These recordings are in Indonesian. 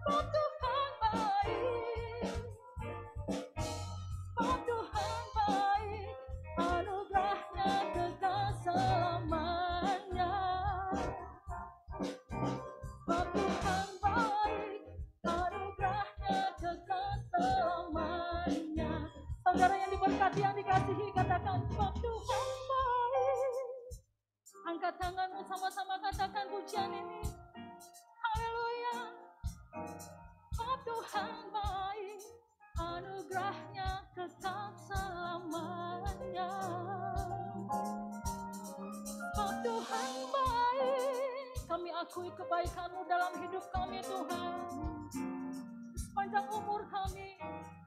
Oh Tuhan baik, oh Tuhan baik, anugerahnya kekal selamanya. Oh Tuhan baik, anugerahnya kekal selamanya. Saudara yang diberkati, yang dikasihi, katakan oh Tuhan baik. Angkat tanganmu, sama-sama katakan pujian ini. Haleluya. Oh Tuhan baik, anugerahnya kekal selamanya. Oh Tuhan baik, kami akui kebaikan-Mu dalam hidup kami Tuhan. Sepanjang umur kami,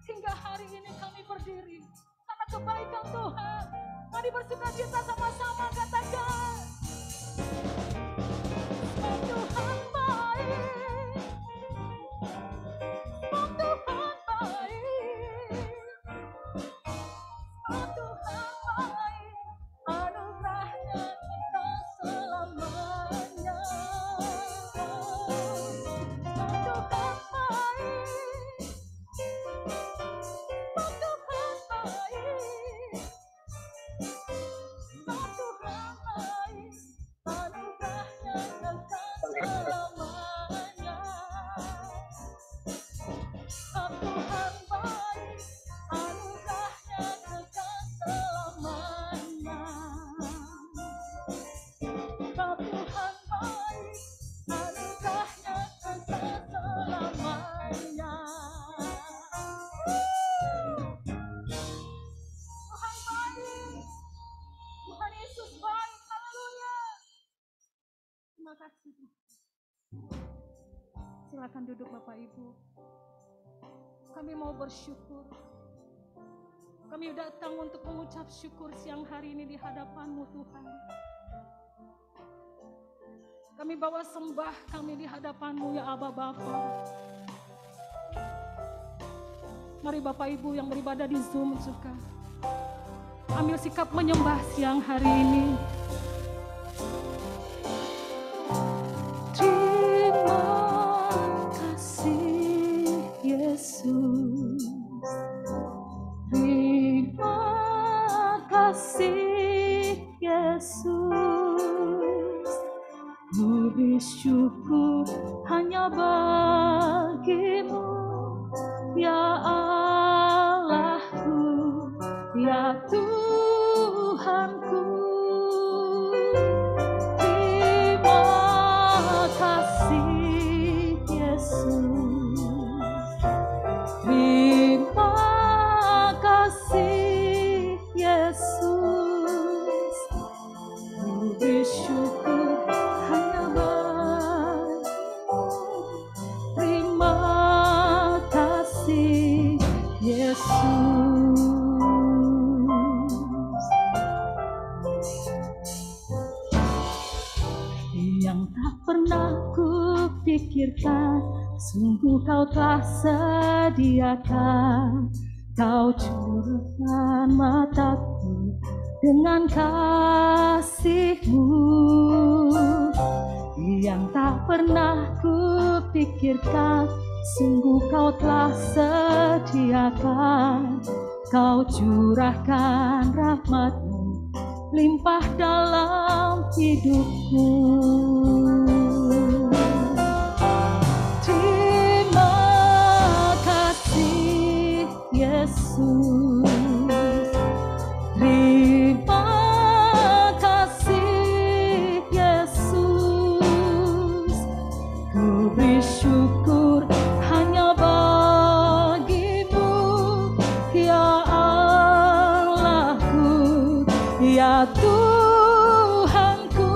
hingga hari ini kami berdiri karena kebaikan Tuhan. Mari bersukacita sama-sama katakan. Oh Tuhan baik, oh Tuhan baik, oh Tuhan baik, anugerahnya kekal selamanya. Oh Tuhan baik, oh Tuhan baik, oh Tuhan baik, anugerahnya kekal selamanya. Oh Tuhan baik, anugerahnya kekal selamanya. Oh Tuhan baik, anugerahnya kekal selamanya. Tuhan baik, Tuhan Yesus baik, haleluya. Terima kasih. Silakan duduk Bapak Ibu. Kami mau bersyukur. Kami datang untuk mengucap syukur siang hari ini di hadapan-Mu Tuhan. Kami bawa sembah kami di hadapan-Mu ya Aba Bapa. Mari Bapak Ibu yang beribadah di Zoom juga ambil sikap menyembah siang hari ini. Terima kasih Yesus, terima kasih Yesus, ku bersyukur hanya bagi-Mu ya Allahku, ya Tuhanku. Terima kasih Yesus, terima kasih Yesus, ku bersyukur hanya bagi-Mu. Terima kasih Yesus. Yang tak pernah kupikirkan, sungguh Kau telah sediakan. Kau curahkan mataku dengan kasih-Mu. Yang tak pernah kupikirkan, sungguh Kau telah sediakan. Kau curahkan rahmat-Mu limpah dalam hidupku. Terima kasih Yesus, terima kasih Yesus, ku bersyukur hanya bagi-Mu ya Allahku, ya Tuhanku.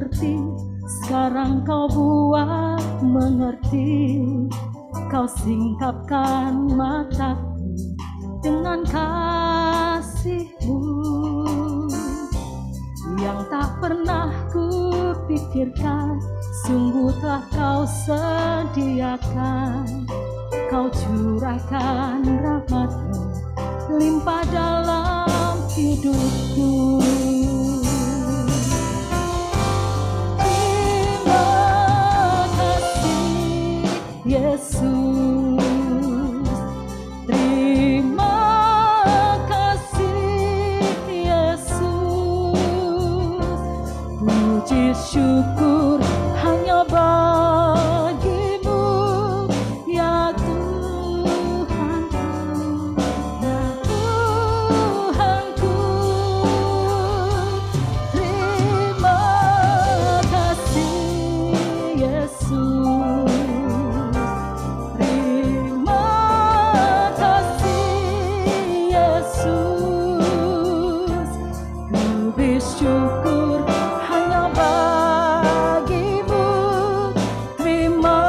mengerti, sekarang kau buat mengerti. Kau singkapkan mataku dengan kasih-Mu yang tak pernah kupikirkan. Sungguh telah kau sediakan, kau curahkan rahmat-Mu limpah dalam hidupku. Terima kasih Yesus, terima kasih Yesus. Puji syukur hanya bagi-Mu ya Tuhanku, ya Tuhanku. Terima kasih Yesus, terima kasih Yesus. Ku bersyukur hanya bagi-Mu. Terima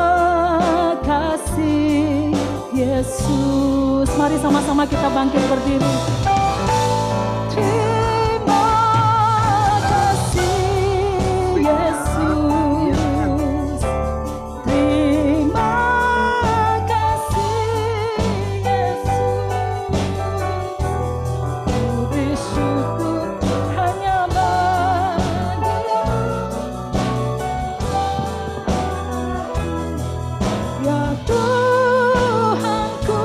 kasih Yesus. Mari sama-sama kita bangkit berdiri. Terima kasih Yesus, terima kasih Yesus. Ku bersyukur hanya bagi-Mu ya Tuhanku.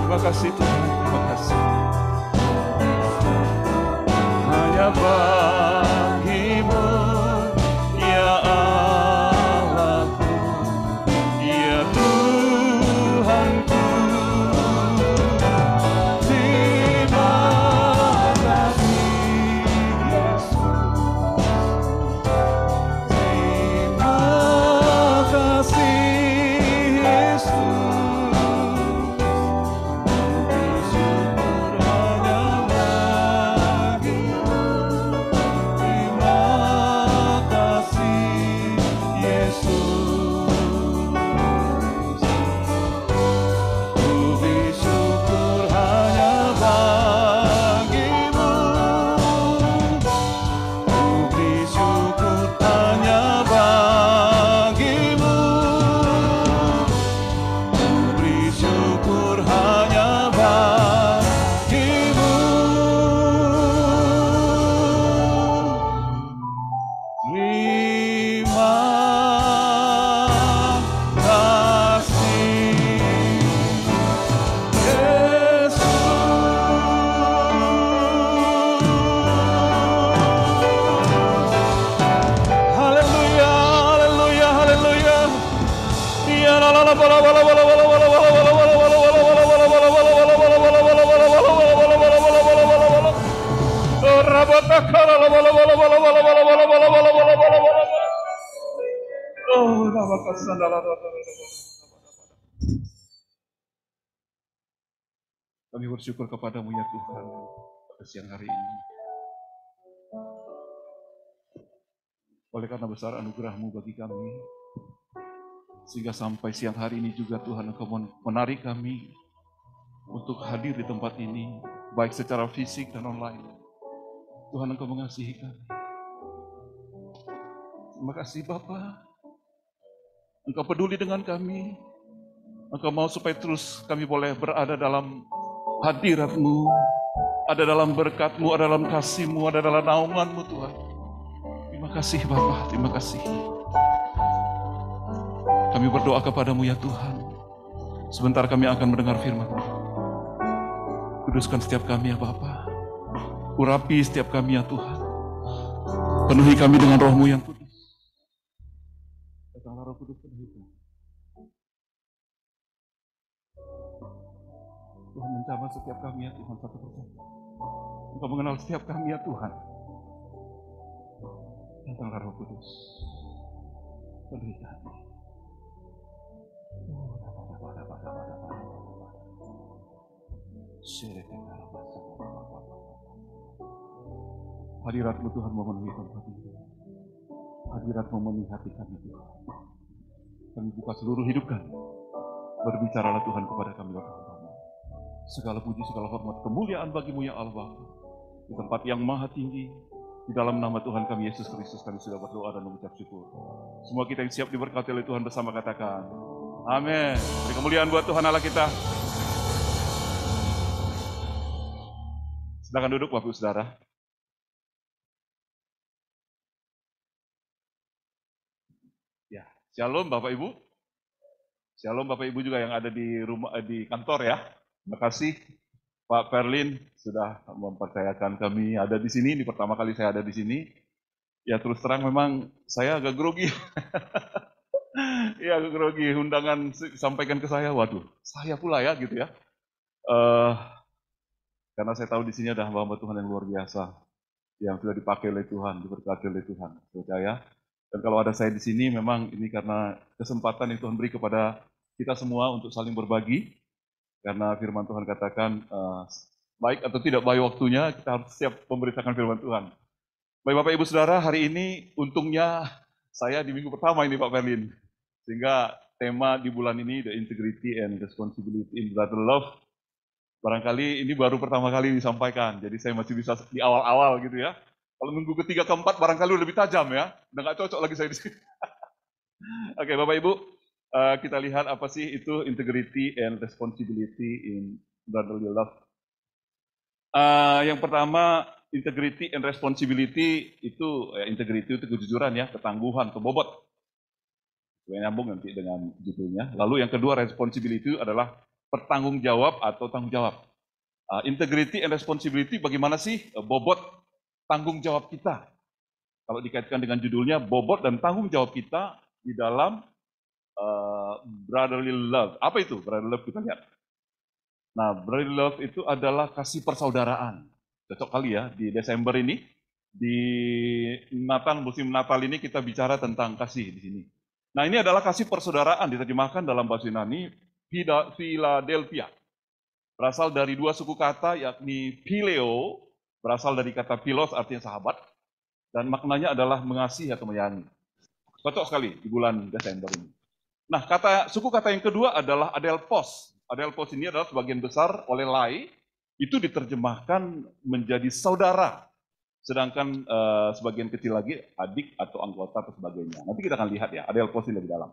Terima kasih Tuhan, terima kasih. Hanya bagi-Mu ya Allahku, ya Tuhanku. Terima kasih Yesus, terima kasih Yesus. Kami bersyukur kepada-Mu ya Tuhan pada siang hari ini. Oleh karena besar anugerah-Mu bagi kami, sehingga sampai siang hari ini juga Tuhan Engkau menarik kami untuk hadir di tempat ini, baik secara fisik dan online. Tuhan Engkau mengasihi kami. Terima kasih Bapa, Engkau peduli dengan kami. Engkau mau supaya terus kami boleh berada dalam hadirat-Mu, ada dalam berkat-Mu, ada dalam kasih-Mu, ada dalam naungan-Mu Tuhan. Terima kasih Bapa, terima kasih. Kami Kami berdoa kepadamu ya Tuhan. Sebentar kami akan mendengar firman. Kuduskan setiap kami ya Bapa. Urapi setiap kami ya Tuhan. Penuhi kami dengan roh-Mu yang kudus. Datanglah Roh Kudus penuhi kami. Tuhan mencabar setiap kami ya Tuhan satu persatu. Engkau mengenal setiap kami ya Tuhan. Datanglah Roh Kudus penuhi kami. Hadirat-Mu Tuhan memenuhi tempat ini. Hadirat-Mu memenuhi hati kami Tuhan. Kami buka seluruh hidup kami. Berbicaralah Tuhan kepada kami Bapa. Segala puji, segala hormat, kemuliaan bagimu ya Allah Bapa. Di tempat yang maha tinggi, di dalam nama Tuhan kami Yesus Kristus kami sudah berdoa dan mengucap syukur. Semua kita yang siap diberkati oleh Tuhan bersama katakan amin. Beri kemuliaan buat Tuhan Allah kita. Silakan duduk Bapak Ibu Saudara. Ya, Shalom Bapak Ibu. Shalom Bapak Ibu juga yang ada di rumah di kantor ya. Terima kasih Pak Perlin sudah mempercayakan kami ada di sini. Ini pertama kali saya ada di sini. Ya terus terang memang saya agak grogi. Ya agak grogi. Undangan sampaikan ke saya. Waduh, saya pula ya gitu ya. Karena saya tahu di sini ada hamba-hamba Tuhan yang luar biasa. Yang sudah dipakai oleh Tuhan, diberkati oleh Tuhan. Percaya. Dan kalau ada saya di sini memang ini karena kesempatan yang Tuhan beri kepada kita semua untuk saling berbagi. Karena firman Tuhan katakan, baik atau tidak baik waktunya, kita harus siap memberitakan firman Tuhan. Baik Bapak Ibu Saudara, hari ini untungnya saya di minggu pertama ini Pak Perlin. Sehingga tema di bulan ini, The Integrity and Responsibility in Brotherly Love. Barangkali ini baru pertama kali disampaikan, jadi saya masih bisa di awal-awal gitu ya. Kalau minggu ketiga, keempat barangkali lebih tajam ya. Udah nggak cocok lagi saya di sini. Oke Bapak Ibu. Kita lihat apa sih itu integrity and responsibility in brotherly love. Yang pertama, integrity and responsibility itu integrity itu kejujuran ya, ketangguhan, kebobot. Nyambung nanti dengan judulnya. Lalu yang kedua, responsibility adalah bertanggung jawab atau tanggung jawab. Integrity and responsibility bagaimana sih bobot tanggung jawab kita? Kalau dikaitkan dengan judulnya, bobot dan tanggung jawab kita di dalam brotherly love. Apa itu brotherly love? Kita lihat. Nah, brotherly love itu adalah kasih persaudaraan. Cocok kali ya di Desember ini, di Natal, musim Natal ini kita bicara tentang kasih di sini. Nah, ini adalah kasih persaudaraan diterjemahkan dalam bahasa Yunani Philadelphia. Berasal dari dua suku kata yakni phileo, berasal dari kata philos artinya sahabat, dan maknanya adalah mengasihi atau menyayangi. Cocok sekali di bulan Desember ini. Nah, suku kata yang kedua adalah adelphos. Adelphos ini adalah sebagian besar oleh Lai, itu diterjemahkan menjadi saudara. Sedangkan sebagian kecil lagi adik atau anggota atau sebagainya. Nanti kita akan lihat ya, adelphos ini lebih dalam.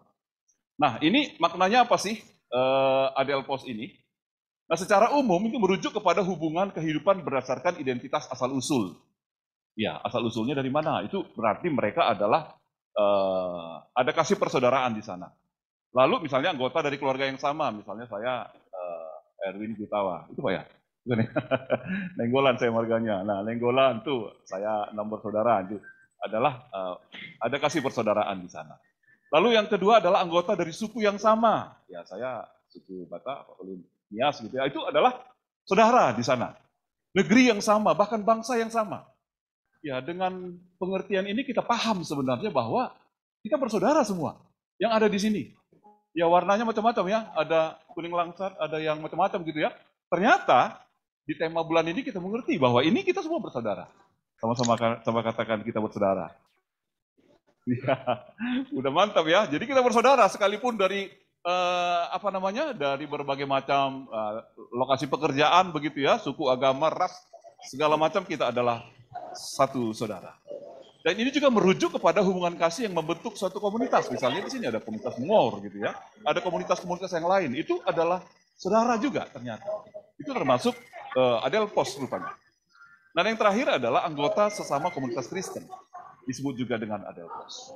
Nah, ini maknanya apa sih adelphos ini? Nah, secara umum itu merujuk kepada hubungan kehidupan berdasarkan identitas asal-usul. Ya, asal-usulnya dari mana? Itu berarti mereka adalah ada kasih persaudaraan di sana. Lalu misalnya anggota dari keluarga yang sama, misalnya saya Erwin Gutawa, itu Pak ya? Lenggolan saya marganya. Nah, Lenggolan tuh saya nomor saudara, itu adalah ada kasih persaudaraan di sana. Lalu yang kedua adalah anggota dari suku yang sama. Ya, saya suku Batak, Pak Ulin Nias gitu ya. Itu adalah saudara di sana. Negeri yang sama, bahkan bangsa yang sama. Ya, dengan pengertian ini kita paham sebenarnya bahwa kita bersaudara semua yang ada di sini. Ya warnanya macam-macam ya, ada kuning langsat, ada yang macam-macam gitu ya. Ternyata di tema bulan ini kita mengerti bahwa ini kita semua bersaudara. Sama katakan kita bersaudara. Ya, udah mantap ya. Jadi kita bersaudara sekalipun dari dari berbagai macam lokasi pekerjaan begitu ya, suku, agama, ras, segala macam kita adalah satu saudara. Dan ini juga merujuk kepada hubungan kasih yang membentuk suatu komunitas. Misalnya di sini ada komunitas Ngor gitu ya. Ada komunitas-komunitas yang lain. Itu adalah saudara juga ternyata. Itu termasuk adelphos rupanya. Dan yang terakhir adalah anggota sesama komunitas Kristen. Disebut juga dengan adelphos.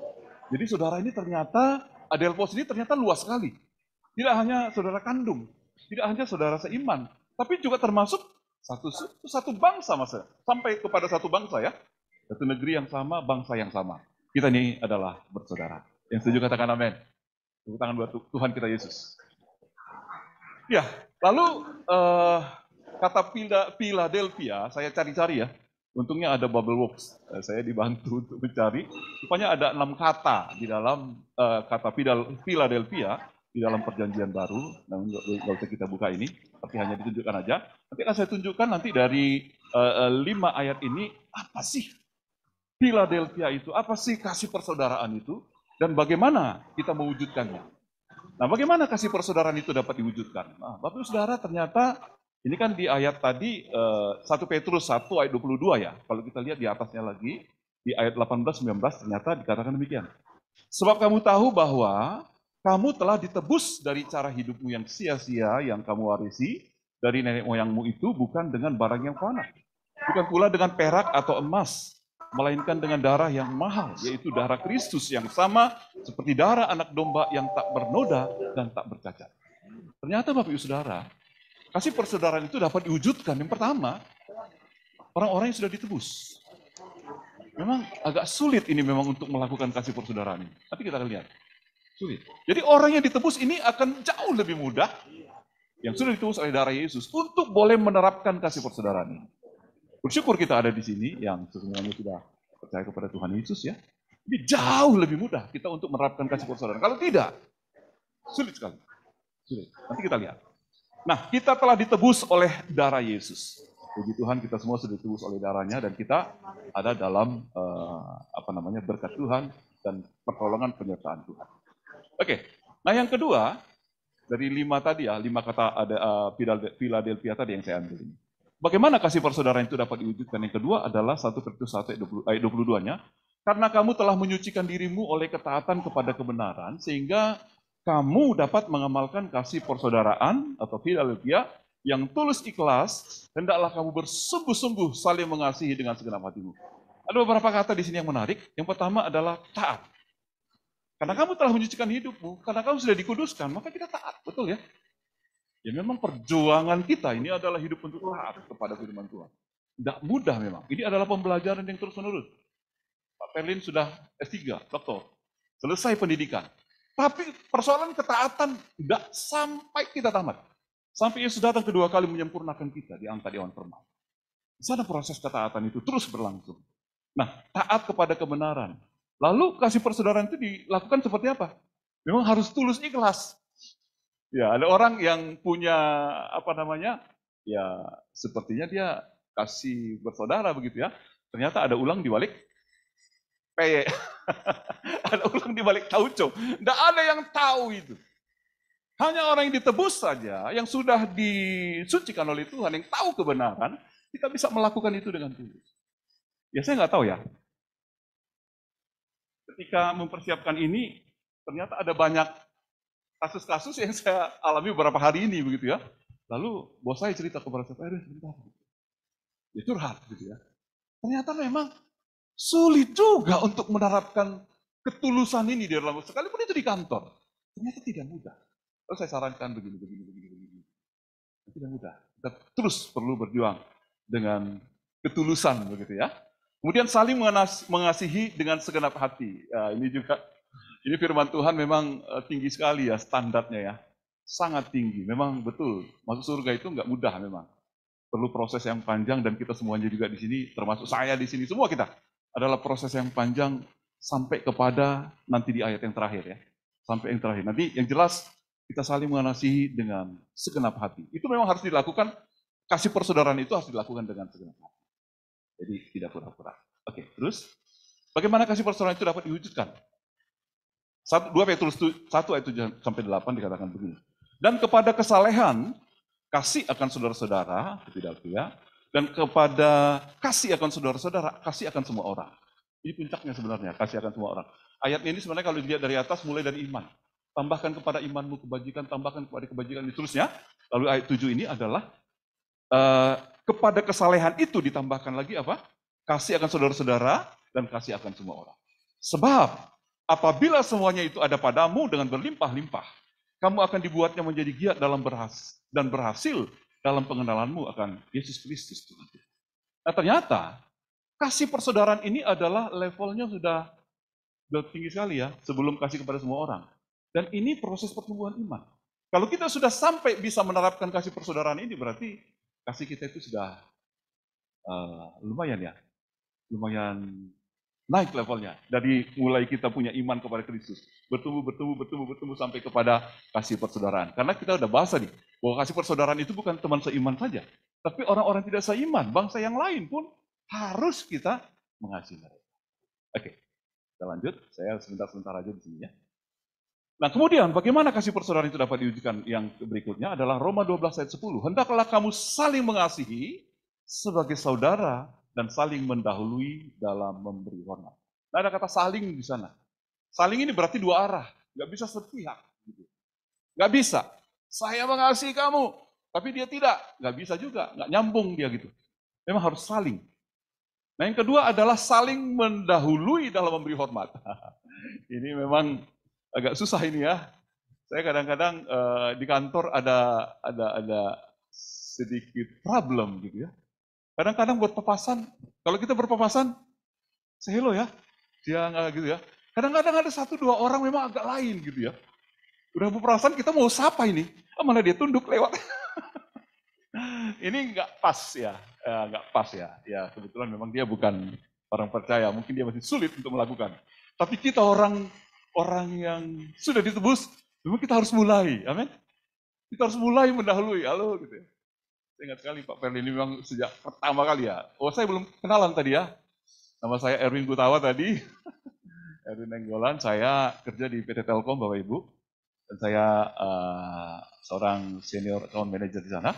Jadi saudara ini ternyata Adelphos ini ternyata luas sekali. Tidak hanya saudara kandung, tidak hanya saudara seiman, tapi juga termasuk satu bangsa, Mas. Sampai kepada satu bangsa ya. Satu negeri yang sama, bangsa yang sama. Kita ini adalah bersaudara. Yang setuju katakan amin. Tepuk tangan buat Tuhan kita Yesus. Ya, lalu kata Philadelphia, saya cari-cari ya. Untungnya ada Bubble Works. Saya dibantu untuk mencari. Rupanya ada 6 kata di dalam kata Philadelphia di dalam perjanjian baru. Namun nggak usah kita buka ini, tapi hanya ditunjukkan aja. Nanti akan saya tunjukkan nanti dari 5 ayat ini, apa sih Philadelphia itu? Apa sih kasih persaudaraan itu? Dan bagaimana kita mewujudkannya? Nah, bagaimana kasih persaudaraan itu dapat diwujudkan? Nah, Bapak Ibu Saudara, ternyata ini kan di ayat tadi 1 Petrus 1 ayat 22 ya. Kalau kita lihat di atasnya lagi, di ayat 18-19 ternyata dikatakan demikian. Sebab kamu tahu bahwa kamu telah ditebus dari cara hidupmu yang sia-sia yang kamu warisi dari nenek moyangmu itu bukan dengan barang yang fana. Bukan pula dengan perak atau emas, melainkan dengan darah yang mahal, yaitu darah Kristus yang sama seperti darah anak domba yang tak bernoda dan tak bercacat. Ternyata Bapak Ibu Saudara, kasih persaudaraan itu dapat diwujudkan. Yang pertama, orang-orang yang sudah ditebus. Memang agak sulit ini memang untuk melakukan kasih persaudaraan ini. Tapi kita akan lihat, sulit. Jadi orang yang ditebus ini akan jauh lebih mudah, yang sudah ditebus oleh darah Yesus, untuk boleh menerapkan kasih persaudaraan ini. Bersyukur kita ada di sini yang semuanya sudah percaya kepada Tuhan Yesus ya. Ini jauh lebih mudah kita untuk menerapkan kasih persaudaraan. Kalau tidak, sulit sekali. Sulit. Nanti kita lihat. Nah, kita telah ditebus oleh darah Yesus. Puji Tuhan, kita semua sudah ditebus oleh darahnya dan kita ada dalam berkat Tuhan dan pertolongan penyertaan Tuhan. Oke. Nah, yang kedua dari 5 tadi ya, 5 kata ada Philadelphia tadi yang saya ambil ini. Bagaimana kasih persaudaraan itu dapat diwujudkan? Yang kedua adalah 1 Petrus 1 ayat 22-nya. Karena kamu telah menyucikan dirimu oleh ketaatan kepada kebenaran, sehingga kamu dapat mengamalkan kasih persaudaraan atau Philadelphia yang tulus ikhlas, hendaklah kamu bersungguh-sungguh saling mengasihi dengan segenap hatimu. Ada beberapa kata di sini yang menarik. Yang pertama adalah taat. Karena kamu telah menyucikan hidupmu, karena kamu sudah dikuduskan, maka kita taat, betul ya? Ya memang perjuangan kita ini adalah hidup untuk taat kepada firman Tuhan. Tidak mudah memang. Ini adalah pembelajaran yang terus-menerus. Pak Perlin sudah S3, doktor. Selesai pendidikan. Tapi persoalan ketaatan tidak sampai kita tamat. Sampai Yesus datang kedua kali menyempurnakan kita, diangkat di awan permata. Di sana proses ketaatan itu terus berlangsung. Nah, taat kepada kebenaran. Lalu kasih persaudaraan itu dilakukan seperti apa? Memang harus tulus ikhlas. Ya, ada orang yang punya ya sepertinya dia kasih bersaudara begitu ya. Ternyata ada ulang di balik peye. Ada ulang di balik tauco. Tidak ada yang tahu itu. Hanya orang yang ditebus saja, yang sudah disucikan oleh Tuhan, yang tahu kebenaran, kita bisa melakukan itu dengan tulus. Ya saya nggak tahu ya. Ketika mempersiapkan ini, ternyata ada banyak kasus-kasus yang saya alami beberapa hari ini begitu ya. Lalu bos saya cerita kepada saya, sebentar. Ya curhat gitu ya. Ternyata memang sulit juga untuk menerapkan ketulusan ini di dalam, sekalipun itu di kantor. Ternyata tidak mudah. Lalu saya sarankan begini. Tidak mudah. Kita terus perlu berjuang dengan ketulusan begitu ya. Kemudian saling mengasihi dengan segenap hati. Ya, ini firman Tuhan memang tinggi sekali ya standarnya ya. Sangat tinggi. Memang betul. Masuk surga itu nggak mudah memang. Perlu proses yang panjang dan kita semuanya juga di sini, termasuk saya di sini, semua kita adalah proses yang panjang sampai kepada nanti di ayat yang terakhir ya. Sampai yang terakhir. Nanti yang jelas kita saling mengasihi dengan segenap hati. Itu memang harus dilakukan, kasih persaudaraan itu harus dilakukan dengan segenap hati. Jadi tidak pura-pura. Oke, terus bagaimana kasih persaudaraan itu dapat diwujudkan? 2 Petrus 1 ayat 7 sampai 8 dikatakan begini. Dan kepada kesalehan, kasih akan saudara-saudara, Philadelphia, dan kepada kasih akan saudara-saudara, kasih akan semua orang. Ini puncaknya sebenarnya, kasih akan semua orang. Ayat ini sebenarnya kalau dilihat dari atas mulai dari iman. Tambahkan kepada imanmu kebajikan, tambahkan kepada kebajikan, dan seterusnya. Lalu ayat 7 ini adalah kepada kesalehan itu ditambahkan lagi apa? Kasih akan saudara-saudara dan kasih akan semua orang. Sebab Apabila semuanya itu ada padamu dengan berlimpah-limpah, kamu akan dibuatnya menjadi giat dalam berhasil dalam pengenalanmu akan Yesus Kristus Tuhan. Nah ternyata kasih persaudaraan ini adalah levelnya sudah tinggi sekali ya, sebelum kasih kepada semua orang. Dan ini proses pertumbuhan iman. Kalau kita sudah sampai bisa menerapkan kasih persaudaraan ini, berarti kasih kita itu sudah lumayan ya, lumayan naik levelnya. Dari mulai kita punya iman kepada Kristus, bertumbuh sampai kepada kasih persaudaraan. Karena kita udah bahas nih, bahwa kasih persaudaraan itu bukan teman seiman saja, tapi orang-orang tidak seiman, bangsa yang lain pun harus kita mengasihi mereka. Oke, kita lanjut. Saya sebentar aja di sini ya. Nah kemudian bagaimana kasih persaudaraan itu dapat diwujudkan? Yang berikutnya adalah Roma 12 ayat 10. Hendaklah kamu saling mengasihi sebagai saudara dan saling mendahului dalam memberi hormat. Nah, ada kata saling di sana. Saling ini berarti dua arah, nggak bisa sepihak. Nggak bisa. Saya mengasihi kamu, tapi dia tidak. Nggak bisa juga, nggak nyambung dia gitu. Memang harus saling. Nah yang kedua adalah saling mendahului dalam memberi hormat. Ini memang agak susah ini ya. Saya kadang-kadang di kantor ada sedikit problem gitu ya. Kadang-kadang buat papasan, kalau kita berpapasan, say hello ya, dia nggak gitu ya. Kadang-kadang ada satu dua orang memang agak lain gitu ya. Udah berpapasan kita mau sapa ini, malah dia tunduk lewat. Ini nggak pas ya, nggak pas ya. Ya kebetulan memang dia bukan orang percaya, mungkin dia masih sulit untuk melakukan. Tapi kita orang yang sudah ditebus, memang kita harus mulai, amin. Kita harus mulai mendahului, halo gitu ya. Saya ingat sekali Pak Perli ini memang sejak pertama kali ya. Oh saya belum kenalan tadi ya. Nama saya Erwin Gutawa tadi. Erwin Nenggolan, saya kerja di PT Telkom Bapak Ibu. Dan saya seorang senior account manager di sana.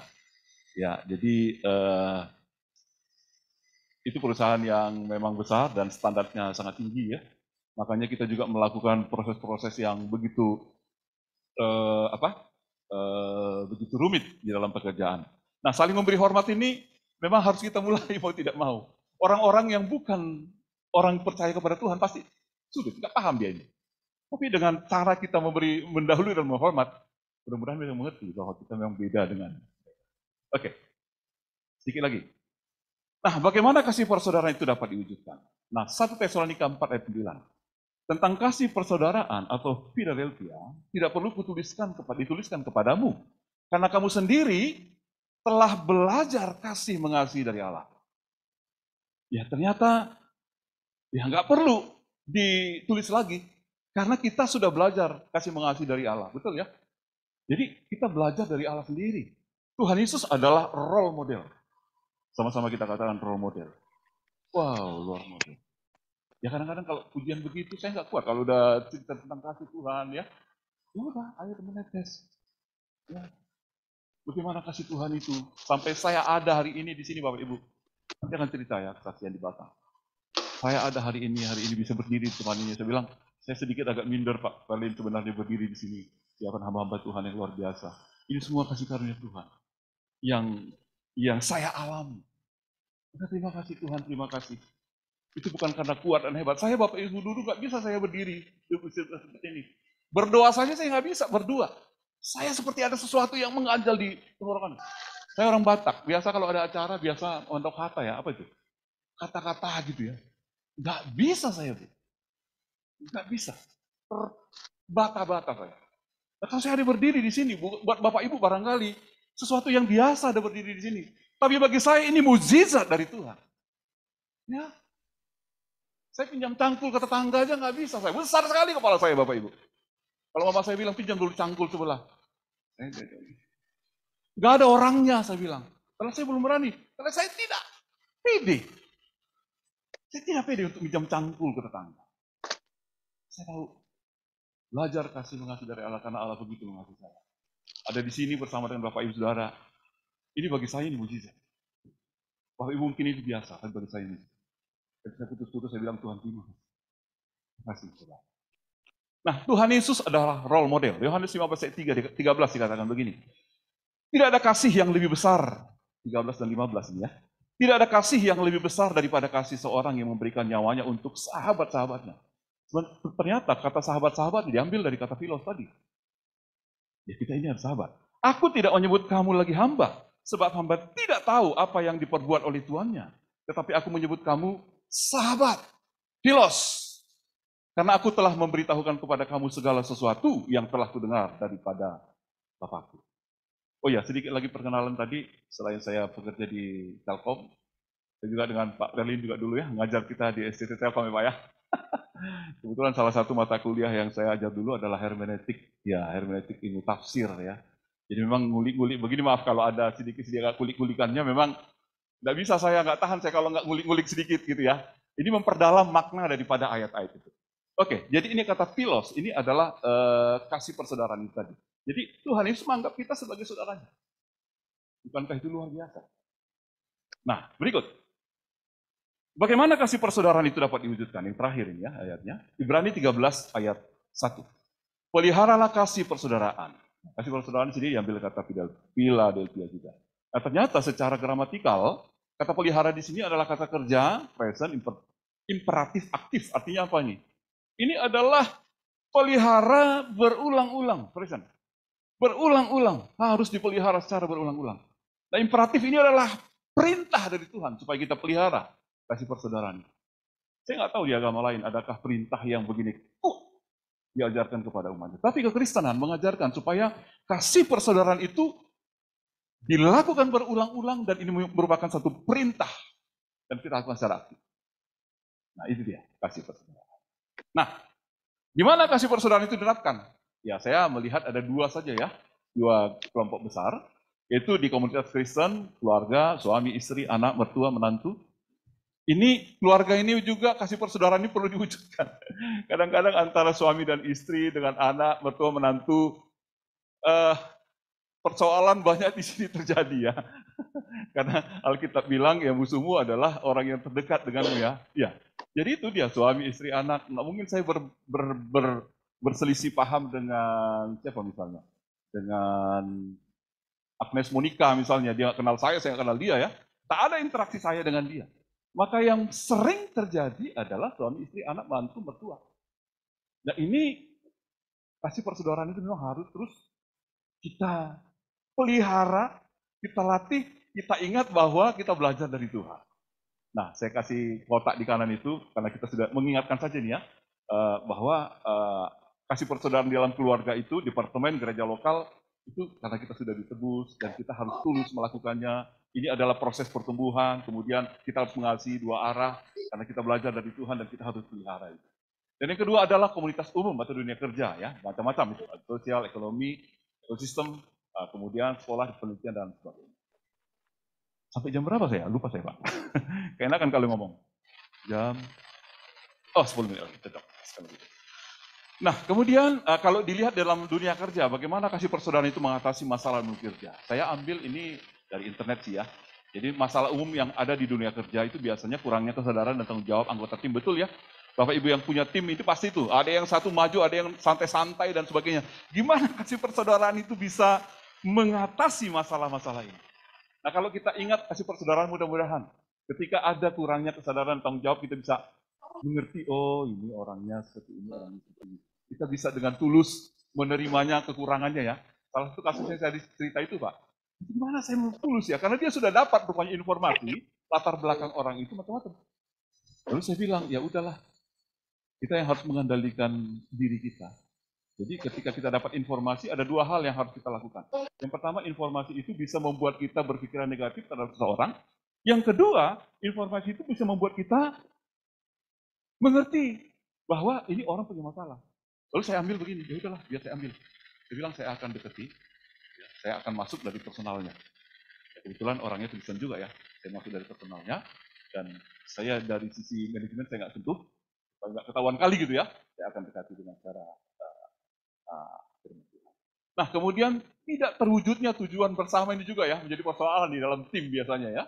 Ya, jadi itu perusahaan yang memang besar dan standarnya sangat tinggi ya. Makanya kita juga melakukan proses-proses yang begitu begitu rumit di dalam pekerjaan. Nah, saling memberi hormat ini memang harus kita mulai mau tidak mau. Orang-orang yang bukan orang percaya kepada Tuhan pasti sulit, nggak paham dia ini. Tapi dengan cara kita mendahului dan menghormat, mudah-mudahan mereka mengerti bahwa kita memang beda dengan. Oke, sedikit lagi. Nah, bagaimana kasih persaudaraan itu dapat diwujudkan? Nah, 1 Tesalonika 4 ayat 9. Tentang kasih persaudaraan atau Philadelphia tidak perlu dituliskan kepadamu. Karena kamu sendiri telah belajar kasih mengasihi dari Allah. Ya ternyata ya nggak perlu ditulis lagi. Karena kita sudah belajar kasih mengasihi dari Allah. Betul ya? Jadi kita belajar dari Allah sendiri. Tuhan Yesus adalah role model. Sama-sama kita katakan role model. Wow, luar model. Ya kadang-kadang kalau pujian begitu saya nggak kuat. Kalau udah cerita tentang kasih Tuhan ya. Ya udah, ayo menetes. Ya. Bagaimana kasih Tuhan itu? Sampai saya ada hari ini di sini Bapak Ibu. Nanti akan cerita ya kesaksian di Batam. Saya ada hari ini bisa berdiri di tempat ini. Saya bilang, saya sedikit agak minder Pak. Kalian sebenarnya berdiri di sini. Di hadapan hamba-hamba Tuhan yang luar biasa. Ini semua kasih karunia Tuhan. Yang saya alami. Terima kasih Tuhan, terima kasih. Itu bukan karena kuat dan hebat. Saya Bapak Ibu dulu nggak bisa saya berdiri seperti ini. Berdoa saja saya nggak bisa berdua. Saya seperti ada sesuatu yang mengganjal di tenggorokan. Saya orang Batak. Biasa kalau ada acara, biasa untuk kata ya. Apa itu? Kata-kata gitu ya. Nggak bisa saya. Nggak bisa. Terbata-bata saya. Nah, kalau saya ada berdiri di sini, buat Bapak Ibu barangkali, sesuatu yang biasa ada berdiri di sini. Tapi bagi saya ini mukjizat dari Tuhan. Ya. Saya pinjam cangkul ke tetangga aja nggak bisa. Saya besar sekali kepala saya Bapak Ibu. Kalau mama saya bilang pinjam dulu cangkul sebelah. Nggak ada orangnya saya bilang. Karena saya belum berani. Karena saya tidak pede. Saya tidak pede untuk pinjam cangkul ke tetangga. Saya tahu. Belajar kasih mengasihi dari Allah karena Allah begitu mengasihi saya. Ada di sini bersama dengan Bapak Ibu Saudara. Ini bagi saya ini mujizat. Bapak Ibu mungkin ini biasa, tapi bagi saya ini. Ketika saya putus-putus saya bilang Tuhan terima kasih. Saudara. Nah, Tuhan Yesus adalah role model. Yohanes 15 ayat 13 dikatakan begini. Tidak ada kasih yang lebih besar. 13 dan 15 ini ya. Tidak ada kasih yang lebih besar daripada kasih seorang yang memberikan nyawanya untuk sahabat-sahabatnya. Ternyata kata sahabat-sahabat diambil dari kata philos tadi. Ya kita ini harus sahabat. Aku tidak menyebut kamu lagi hamba, sebab hamba tidak tahu apa yang diperbuat oleh tuannya. Tetapi aku menyebut kamu sahabat, philos. Karena aku telah memberitahukan kepada kamu segala sesuatu yang telah kudengar daripada Bapakku. Oh ya, sedikit lagi perkenalan tadi, selain saya bekerja di Telkom, saya juga dengan Pak Berlin juga dulu ya, ngajar kita di STT Telkom ya Pak ya. Kebetulan salah satu mata kuliah yang saya ajar dulu adalah hermeneutik. Ya, hermeneutik ilmu tafsir ya. Jadi memang ngulik-ngulik begini, maaf kalau ada sedikit-sedikit kulik-kulikannya, memang nggak bisa saya nggak tahan saya kalau nggak ngulik-ngulik sedikit gitu ya. Ini memperdalam makna daripada ayat-ayat itu. Oke, jadi ini kata philos, ini adalah kasih persaudaraan itu tadi. Jadi Tuhan Yesus menganggap kita sebagai saudaranya. Bukankah itu luar biasa? Nah, berikut. Bagaimana kasih persaudaraan itu dapat diwujudkan? Yang terakhir ini ya ayatnya. Ibrani 13 ayat 1. Peliharalah kasih persaudaraan. Kasih persaudaraan sendiri diambil kata Philadelphia juga. Nah, ternyata secara gramatikal, kata pelihara di sini adalah kata kerja, present, imperatif aktif. Artinya apa ini? Ini adalah pelihara berulang-ulang, present. Berulang-ulang, harus dipelihara secara berulang-ulang. Nah, imperatif ini adalah perintah dari Tuhan supaya kita pelihara kasih persaudaraan. Saya nggak tahu di agama lain adakah perintah yang begini diajarkan kepada umatnya. Tapi kekristenan mengajarkan supaya kasih persaudaraan itu dilakukan berulang-ulang dan ini merupakan satu perintah dan kita lakukan secara aktif. Nah, itu dia kasih persaudaraan. Nah, gimana kasih persaudaraan itu diterapkan? Ya, saya melihat ada dua saja ya, dua kelompok besar, yaitu di komunitas Kristen, keluarga, suami, istri, anak, mertua, menantu. Ini keluarga ini juga kasih persaudaraan ini perlu diwujudkan. Kadang-kadang antara suami dan istri dengan anak, mertua, menantu, persoalan banyak di sini terjadi ya. Karena Alkitab bilang ya musuhmu adalah orang yang terdekat denganmu ya. Ya. Jadi itu dia suami, istri, anak. Nah, mungkin saya berselisih paham dengan siapa misalnya? Dengan Agnes Monica misalnya, dia kenal saya nggak kenal dia ya. Tak ada interaksi saya dengan dia. Maka yang sering terjadi adalah suami, istri, anak, mantu, mertua. Nah ini kasih persaudaraan itu memang harus terus kita pelihara, kita latih, kita ingat bahwa kita belajar dari Tuhan. Nah saya kasih kotak di kanan itu, karena kita sudah mengingatkan saja nih ya, bahwa kasih persaudaraan dalam keluarga itu, departemen gereja lokal, itu karena kita sudah ditebus dan kita harus tulus melakukannya. Ini adalah proses pertumbuhan, kemudian kita harus mengasihi dua arah, karena kita belajar dari Tuhan dan kita harus pelihara itu. Dan yang kedua adalah komunitas umum atau dunia kerja, ya macam-macam itu, sosial, ekonomi, ekosistem, kemudian sekolah, penelitian dan sebagainya. Sampai jam berapa saya? Lupa saya Pak. Keenakan kalau ngomong. Jam, 10 menit lagi, tetap. Nah, kemudian kalau dilihat dalam dunia kerja, bagaimana kasih persaudaraan itu mengatasi masalah dunia kerja? Saya ambil ini dari internet sih ya. Jadi masalah umum yang ada di dunia kerja itu biasanya kurangnya kesadaran dan tanggung jawab anggota tim, betul ya? Bapak Ibu yang punya tim itu pasti itu, ada yang satu maju, ada yang santai-santai dan sebagainya. Gimana kasih persaudaraan itu bisa mengatasi masalah-masalah ini? Nah, kalau kita ingat kasih persaudaraan mudah-mudahan, ketika ada kurangnya kesadaran tanggung jawab, kita bisa mengerti, oh ini orangnya seperti ini, orangnya seperti ini. Kita bisa dengan tulus menerimanya kekurangannya ya. Salah satu kasusnya saya cerita itu Pak. Gimana saya mau tulus ya? Karena dia sudah dapat rupanya informasi, latar belakang orang itu macam-macam. Lalu saya bilang, ya udahlah, kita yang harus mengendalikan diri kita. Jadi ketika kita dapat informasi, ada dua hal yang harus kita lakukan. Yang pertama, informasi itu bisa membuat kita berpikiran negatif terhadap seseorang. Yang kedua, informasi itu bisa membuat kita mengerti bahwa ini orang punya masalah. Lalu saya ambil begini, ya udahlah, biar saya ambil. Saya bilang saya akan deketi, ya, saya akan masuk dari personalnya. Ya, kebetulan orangnya Kristen juga ya, saya masuk dari personalnya, dan saya dari sisi manajemen saya nggak sentuh, nggak ketahuan kali gitu ya, saya akan dekati dengan cara Nah, kemudian tidak terwujudnya tujuan bersama ini juga ya, menjadi persoalan di dalam tim biasanya ya.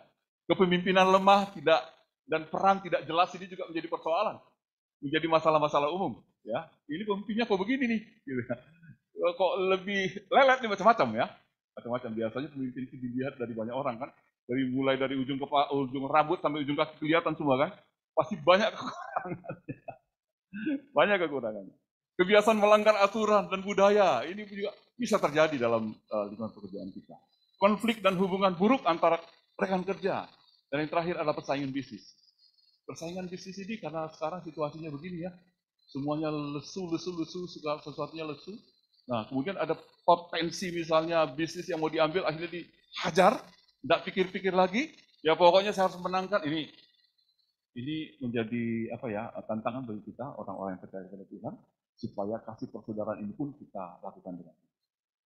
Kepemimpinan lemah tidak dan peran tidak jelas ini juga menjadi persoalan. Menjadi masalah-masalah umum ya. Ini pemimpinnya kok begini nih gitu ya. Kok lebih lelet nih macam-macam ya. Macam-macam biasanya pemimpin itu dilihat dari banyak orang kan. Mulai dari ujung rambut sampai ujung kaki kelihatan semua kan. Pasti banyak kekurangannya. Banyak kekurangannya. Kebiasaan melanggar aturan dan budaya, ini juga bisa terjadi dalam lingkungan pekerjaan kita. Konflik dan hubungan buruk antara rekan kerja. Dan yang terakhir adalah persaingan bisnis. Persaingan bisnis ini karena sekarang situasinya begini ya, semuanya lesu, segala sesuatunya lesu. Nah, kemudian ada potensi misalnya bisnis yang mau diambil akhirnya dihajar, tidak pikir-pikir lagi, ya pokoknya saya harus menangkan ini. Ini menjadi apa ya, tantangan bagi kita orang-orang yang percaya kepada Tuhan supaya kasih persaudaraan ini pun kita lakukan dengan.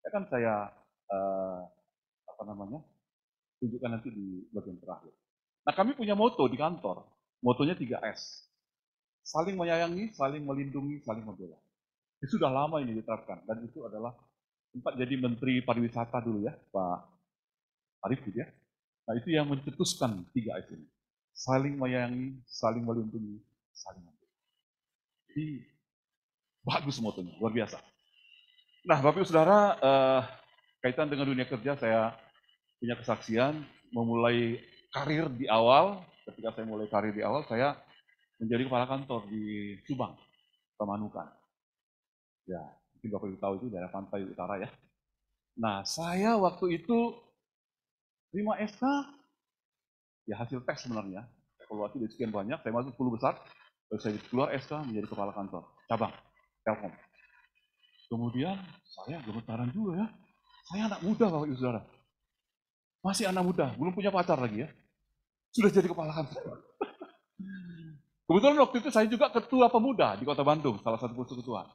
Ya kan saya apa namanya, tunjukkan nanti di bagian terakhir. Nah, kami punya moto di kantor. Motonya 3S. Saling menyayangi, saling melindungi, saling membela. Itu sudah lama ini diterapkan. Dan itu adalah sempat jadi Menteri Pariwisata dulu ya, Pak Arif gitu ya. Nah, itu yang mencetuskan 3S ini. Saling menyayangi, saling melindungi, saling membela. Jadi, bagus motonya, luar biasa. Nah, Bapak Ibu Saudara, kaitan dengan dunia kerja, saya punya kesaksian memulai karir di awal. Ketika saya mulai karir di awal, saya menjadi kepala kantor di Subang, Pemanukan. Ya, mungkin Bapak Ibu tahu itu daerah pantai utara ya. Nah, saya waktu itu terima SK, ya hasil tes sebenarnya. Evaluasi dari sekian banyak, saya masuk 10 besar, terus saya keluar SK menjadi kepala kantor, cabang, Telkom. Kemudian saya gemetaran juga ya. Saya anak muda Bapak Ibu Saudara. Masih anak muda, belum punya pacar lagi ya. Sudah jadi kepala kantor. Kebetulan waktu itu saya juga ketua pemuda di Kota Bandung, salah satu persekutuan.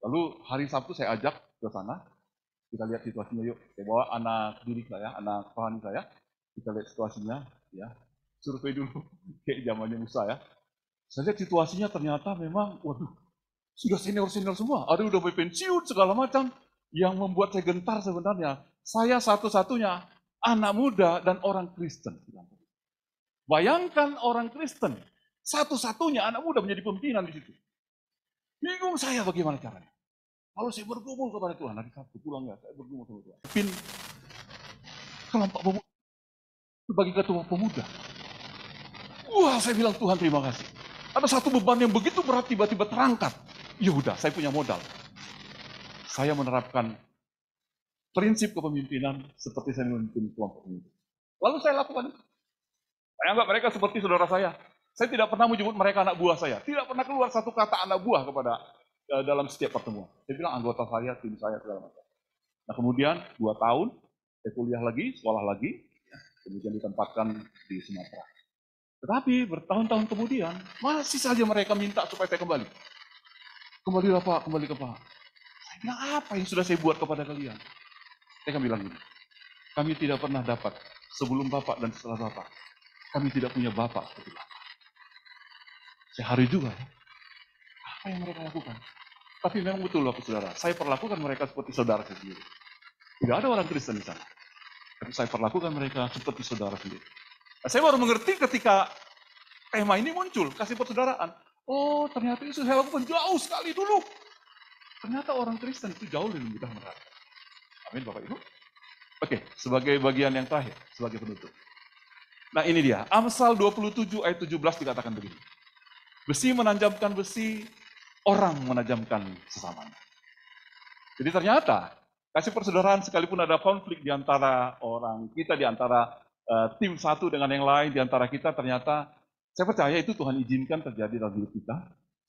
Lalu hari Sabtu saya ajak ke sana, kita lihat situasinya yuk. Saya bawa anak didik saya, anak rohani saya, kita lihat situasinya, ya. Survei dulu, kayak zamannya Musa ya. Saya lihat situasinya ternyata memang, waduh, sudah senior-senior semua. Ada udah pensiun segala macam. Yang membuat saya gentar sebenarnya, saya satu-satunya anak muda dan orang Kristen. Bayangkan orang Kristen, satu-satunya anak muda menjadi pimpinan di situ. Bingung saya bagaimana caranya. Kalau saya bergumul kepada Tuhan, hari Sabtu pulang ya, saya bergumul kepada Tuhan. Pin kelompok pemuda sebagai ketua pemuda. Wah, saya bilang Tuhan terima kasih. Ada satu beban yang begitu berat tiba-tiba terangkat. Ya udah, saya punya modal. Saya menerapkan prinsip kepemimpinan seperti saya memimpin kelompok pemuda. Lalu saya lakukan itu. Saya anggap mereka seperti saudara saya. Saya tidak pernah menyebut mereka anak buah saya. Tidak pernah keluar satu kata anak buah kepada dalam setiap pertemuan. Saya bilang anggota saya, tim saya, segala macam. Nah kemudian 2 tahun, saya kuliah lagi, sekolah lagi, kemudian ditempatkan di Sumatera. Tetapi bertahun-tahun kemudian, masih saja mereka minta supaya saya kembali. Kembalilah Pak, kembali ke Pak. Saya bilang apa yang sudah saya buat kepada kalian? Saya kan bilang gini, kami tidak pernah dapat sebelum Bapak dan setelah Bapak. Kami tidak punya Bapak seperti Bapak. Saya hari juga ya. Apa yang mereka lakukan? Tapi memang betul Bapak Saudara, saya perlakukan mereka seperti saudara sendiri. Tidak ada orang Kristen di sana. Tapi saya perlakukan mereka seperti saudara sendiri. Nah, saya baru mengerti ketika tema ini muncul, kasih persaudaraan. Oh, ternyata itu saya lakukan jauh sekali dulu. Ternyata orang Kristen itu jauh lebih mudah menerapkan. Amin Bapak Ibu. Oke, sebagai bagian yang terakhir, sebagai penutup. Nah ini dia, Amsal 27 ayat 17 dikatakan begini. Besi menajamkan besi, orang menajamkan sesamanya. Jadi ternyata, kasih persaudaraan sekalipun ada konflik di antara orang kita, di antara tim satu dengan yang lain, di antara kita ternyata, saya percaya itu Tuhan izinkan terjadi dalam hidup kita,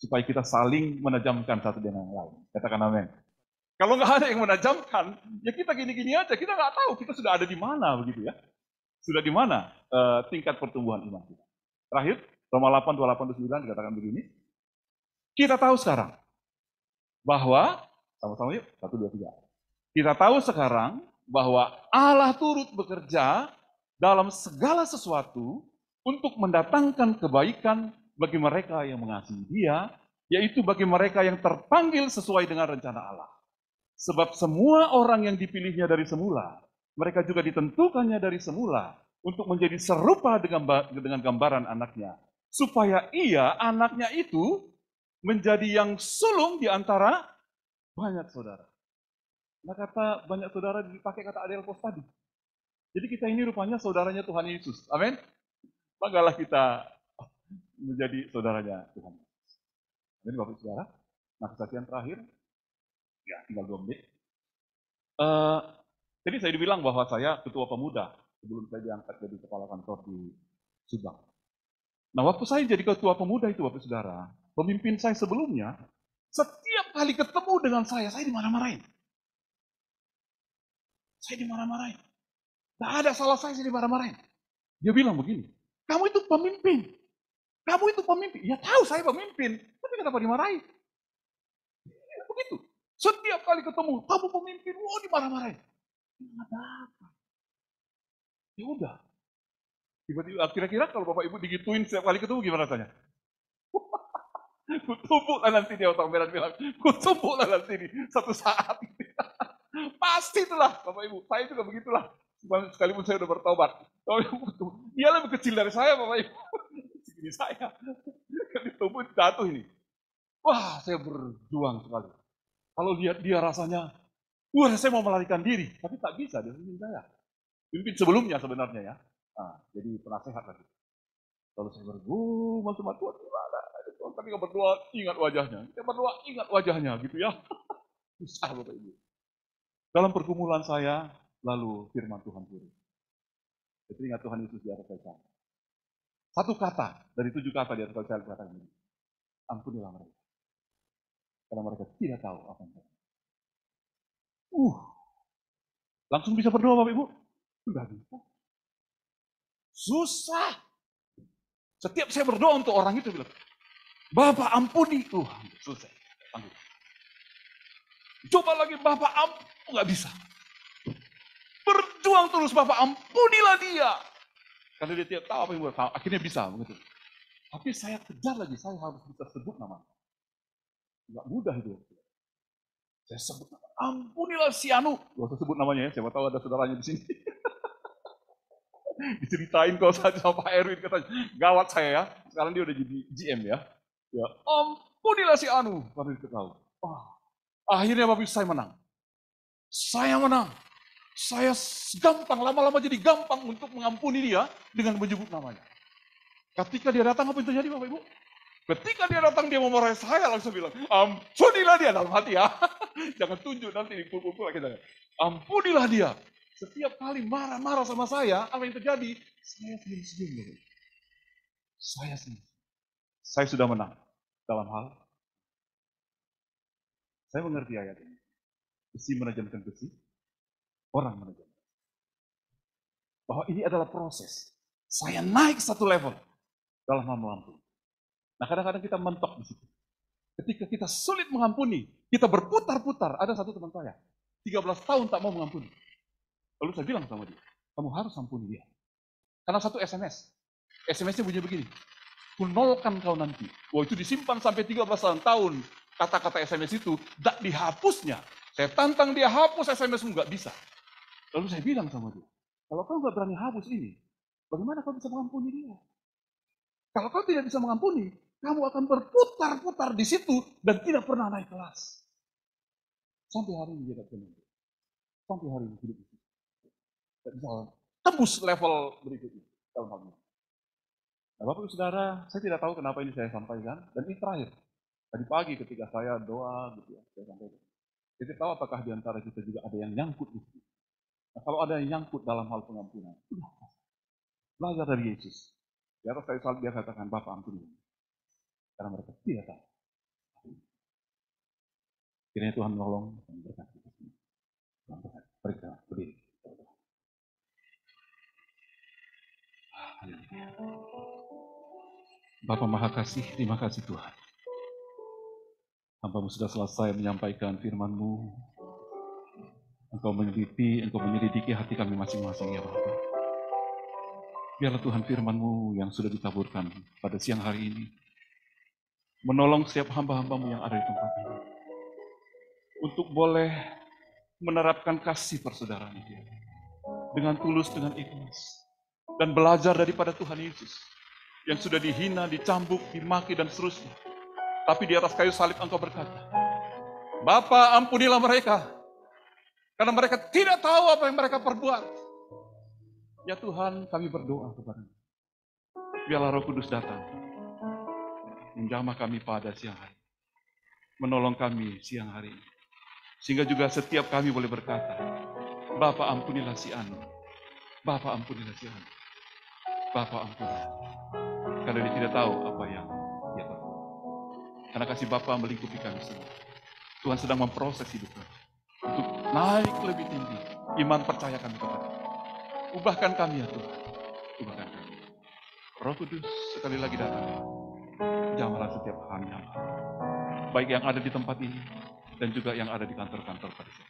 supaya kita saling menajamkan satu dengan yang lain. Katakan amin. Kalau nggak ada yang menajamkan, ya kita gini-gini aja, kita nggak tahu kita sudah ada di mana begitu ya. Sudah di mana tingkat pertumbuhan iman kita. Terakhir, Roma 8, 28, 29 dikatakan begini. Kita tahu sekarang bahwa, sama-sama yuk, 1, 2, 3. Kita tahu sekarang bahwa Allah turut bekerja dalam segala sesuatu untuk mendatangkan kebaikan bagi mereka yang mengasihi Dia, yaitu bagi mereka yang terpanggil sesuai dengan rencana Allah. Sebab semua orang yang dipilihnya dari semula, mereka juga ditentukannya dari semula untuk menjadi serupa dengan gambaran anaknya. Supaya ia, anaknya itu, menjadi yang sulung di antara banyak saudara. Nah kata banyak saudara dipakai kata adelphos tadi. Jadi kita ini rupanya saudaranya Tuhan Yesus. Amin. Banggalah kita menjadi saudaranya Tuhan. Jadi Bapak Saudara, nah kesaksian terakhir, ya tinggal 2 menit. Jadi saya dibilang bahwa saya ketua pemuda sebelum saya diangkat jadi kepala kantor di Subang. Nah waktu saya jadi ketua pemuda itu Bapak Saudara, pemimpin saya sebelumnya, setiap kali ketemu dengan saya dimarah-marahin. Saya dimarah-marahin. Tidak ada salah saya dimarah-marahin. Dia bilang begini, kamu itu pemimpin. Kamu itu pemimpin. Ya tahu saya pemimpin, tapi kenapa dimarahin? Begitu. Setiap kali ketemu, kamu pemimpin, wah dimarah-marahin. Ada apa? Ya udah. Tiba-tiba, kira-kira kalau Bapak Ibu digituin setiap kali ketemu gimana rasanya? Kutumpuklah nanti dia otak merah bilang, kutumpuklah nanti nih satu saat. Pasti itulah Bapak Ibu, saya juga begitulah. Sekalipun saya udah bertobat. Dia lebih kecil dari saya Bapak Ibu. Segini saya. Ditumpuk jatuh ini. Wah, saya berjuang sekali. Kalau lihat dia rasanya, wah saya mau melarikan diri. Tapi tak bisa, dia pimpin saya. Pimpin sebelumnya sebenarnya ya. Nah, jadi penasehat lagi. Kalau saya bergumul sama Tuhan, gimana? Tapi kalau berdoa, ingat wajahnya. Kita berdoa, ingat wajahnya gitu ya. Susah Bapak Ibu. Dalam pergumulan saya, lalu firman Tuhan turun. Saya ingat Tuhan Yesus di atas kayu salib. Satu kata dari 7 kata di atas kayu salib kata ini. Ampunilah mereka. Karena mereka tidak tahu apa yang terjadi. Langsung bisa berdoa Bapak Ibu? Sudah bisa. Susah. Setiap saya berdoa untuk orang itu bilang, Bapak ampuni. Susah. Coba lagi Bapak ampuni. Nggak bisa. Berjuang terus Bapak ampunilah dia. Karena dia tidak tahu apa yang buat. Akhirnya bisa begitu. Tapi saya kejar lagi, saya harus bisa sebut namanya. Nggak mudah itu. Saya sebut nama. Ampunilah si Anu. Gak usah sebut namanya ya, siapa tahu ada saudaranya di sini. Diceritain kalau saya sama Pak Erwin katanya, gawat saya ya. Sekarang dia udah jadi GM ya. Ya, ampunilah si Anu. Karena dia tahu. Akhirnya Bapak saya menang. Saya menang. Saya gampang, lama-lama jadi gampang untuk mengampuni dia dengan menyebut namanya. Ketika dia datang, apa yang terjadi Bapak Ibu? Ketika dia datang, dia memarahi saya, langsung bilang, ampunilah dia dalam hati ya. Jangan tunjuk nanti dipukul-pukul kita. Ampunilah dia. Setiap kali marah-marah sama saya, apa yang terjadi? Saya senyum-senyum. Saya senyum. Saya sudah menang dalam hal. Saya mengerti ayat ini. Besi menajamkan besi, orang menajamkan. Bahwa ini adalah proses. Saya naik satu level dalam hal mengampuni. Nah kadang-kadang kita mentok di situ. Ketika kita sulit mengampuni, kita berputar-putar. Ada satu teman saya, 13 tahun tak mau mengampuni. Lalu saya bilang sama dia, kamu harus ampuni dia. Karena satu SMS. SMS-nya bunyi begini, kunolkan kau nanti. Wah itu disimpan sampai 13 tahun. Kata-kata SMS itu, tak dihapusnya. Saya tantang dia hapus SMS-mu, nggak bisa. Lalu saya bilang sama dia, kalau kau nggak berani hapus ini, bagaimana kau bisa mengampuni dia? Kalau kau tidak bisa mengampuni, kamu akan berputar-putar di situ dan tidak pernah naik kelas. Sampai hari ini dia tak pernah. Sampai hari ini hidup itu. Tidak bisa tembus level berikutnya dalam hal ini. Nah, Bapak Ibu Saudara, saya tidak tahu kenapa ini saya sampaikan, dan ini terakhir. Tadi pagi ketika saya doa, gitu ya, saya sampaikan. Saya tidak tahu apakah di antara kita juga ada yang nyangkut di situ. Nah, kalau ada yang nyangkut dalam hal pengampunan, belajar dari Yesus. Di atas kayu salib dia katakan, Bapak ampuni. Karena mereka tidak tahu. Kiranya Tuhan menolong dan berkati. Mereka berdiri. Bapa Maha Kasih, terima kasih Tuhan. Hamba-Mu sudah selesai menyampaikan firman-Mu. Engkau menyelidiki hati kami masing-masing ya Bapa. Biarlah Tuhan firman-Mu yang sudah ditaburkan pada siang hari ini menolong setiap hamba-hamba-Mu yang ada di tempat ini untuk boleh menerapkan kasih persaudaraan itu dengan tulus, dengan ikhlas, dan belajar daripada Tuhan Yesus yang sudah dihina, dicambuk, dimaki, dan seterusnya. Tapi di atas kayu salib Engkau berkata, Bapa ampunilah mereka, karena mereka tidak tahu apa yang mereka perbuat. Ya Tuhan, kami berdoa kepada-Mu. Biarlah Roh Kudus datang, menjamah kami pada siang hari. menolong kami siang hari ini. Sehingga juga setiap kami boleh berkata, Bapa ampunilah si Anu, Bapa ampunilah si Anu, Bapa ampunilah. Karena dia tidak tahu apa yang dia perbuat. Karena kasih Bapa melingkupi kami semua. Tuhan sedang memproses hidup kami untuk naik lebih tinggi. Iman percaya kami kepada. Ubahkan kami ya Tuhan, ubahkan kami. Roh Kudus sekali lagi datang. Jamahlah setiap hamba, baik yang ada di tempat ini dan juga yang ada di kantor-kantor pada saat.